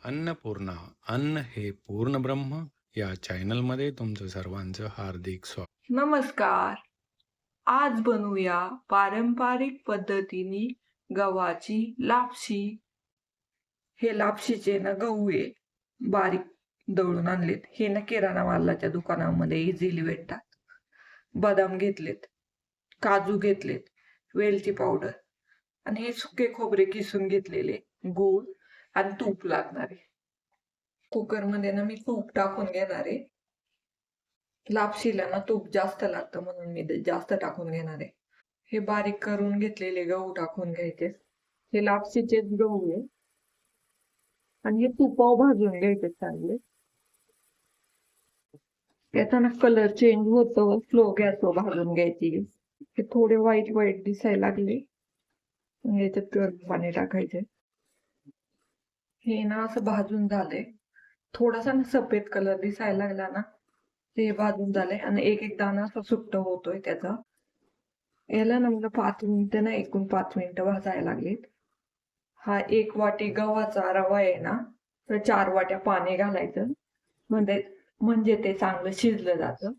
अन्नपूर्णा अन्न हे पूर्ण ब्रह्म या चॅनलमध्ये तुमचं सर्वांचं हार्दिक स्वागत. नमस्कार. आज बनवूया पारंपरिक पद्धतीने गव्हाची लापशी. हे लापशीचे ना गहू आहे बारीक दळून आणलेत. हे ना किराणा मालाच्या दुकानामध्ये इझिली भेटतात. बदाम घेतलेत, काजू घेतलेत, वेलची पावडर आणि हे सुके खोबरे किसून घेतलेले, गूळ आणि तूप लागणारे. कुकरमध्ये ना मी तूप टाकून घेणार आहे. लापशीला ना तूप जास्त लागतं म्हणून मी ते जास्त टाकून घेणार आहे. हे बारीक करून घेतलेले गहू टाकून घ्यायचे. हे लापशीचेच गहू आहे आणि हे तुपाव भाजून घ्यायचे चांगले. याचा ना कलर चेंज होतो, स्लो गॅसवर भाजून घ्यायची. हे थोडे व्हाईट व्हाईट दिसायला लागले, याच्यात गरम पाणी टाकायचे. हे ना असं भाजून झालंय. थोडासा ना सफेद कलर दिसायला लागला ना, ते भाजून झालंय आणि एक एक दाणा असा सुट्ट होतोय त्याचा. याला ना मला 5 मिनिटं ना एकूण 5 मिनिटं भाजायला लागलीत. हा 1 वाटी गव्हाचा रवा आहे ना, तर 4 वाट्या पाणी घालायचं. म्हणजे ते चांगलं शिजलं जातं.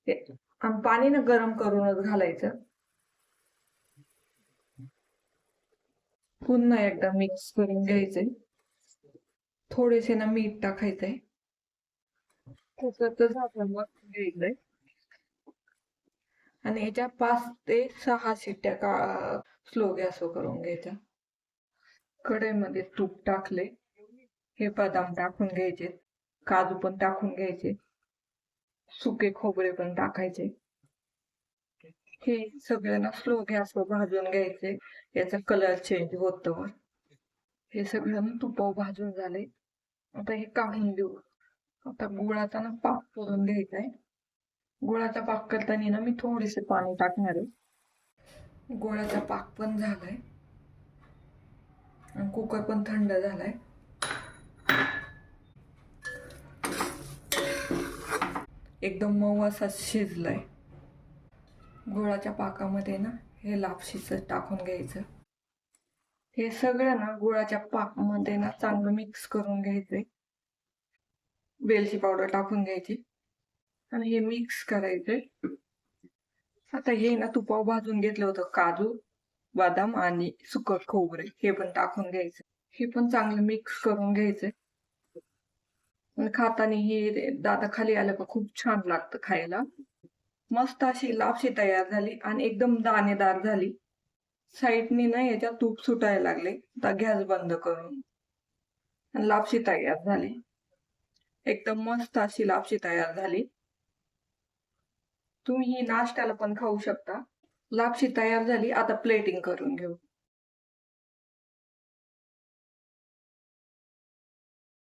आणि पाणी ना गरम करूनच घालायचं. पुन्हा एकदा मिक्स करून घ्यायचंय. थोडेसे ना मीठ टाकायचंय. त्याचं झाकण वरतून घ्यायचंय आणि याच्या 5 ते 6 शिट्ट्या स्लो गॅसवर करून घ्यायच्या. कढईमध्ये तूप टाकले. हे बदाम टाकून घ्यायचे, काजू पण टाकून घ्यायचे, सुके खोबरे पण टाकायचे. हे सगळं ना स्लो गॅसवर भाजून घ्यायचे. याचा कलर चेंज होतो. हे सगळं ना तुपावर भाजून झाले. आता हे काढून देऊ. आता गुळाचा ना पाक करून घ्यायचा आहे. गुळाचा पाक करताना ना मी थोडेसे पाणी टाकणार आहे. गुळाचा पाक पण झालाय आणि कुकर पण थंड झालाय. एकदम मऊ असा शिजलाय. गुळाच्या पाकामध्ये ना हे लापशीचं टाकून घ्यायचं. हे सगळं ना गुळाच्या पाकामध्ये ना चांगलं मिक्स करून घ्यायचंय. वेलची पावडर टाकून घ्यायची आणि हे मिक्स करायचंय. आता हे ना तुपावर भाजून घेतलं होतं काजू, बदाम आणि सुकं खोबरे, हे पण टाकून घ्यायचं. हे पण चांगलं मिक्स करून घ्यायचंय. खाताना हे दाता खाली आलं का खूप छान लागतं खायला. मस्त अशी लापशी तयार झाली आणि एकदम दाणेदार झाली. साईडनी ना याच्यात तूप सुटायला लागले. आता गॅस बंद करून लापशी तयार झाली. एकदम मस्त अशी लापशी तयार झाली. तुम्ही ही नाश्त्याला पण खाऊ शकता. लापशी तयार झाली. आता प्लेटिंग करून घेऊ.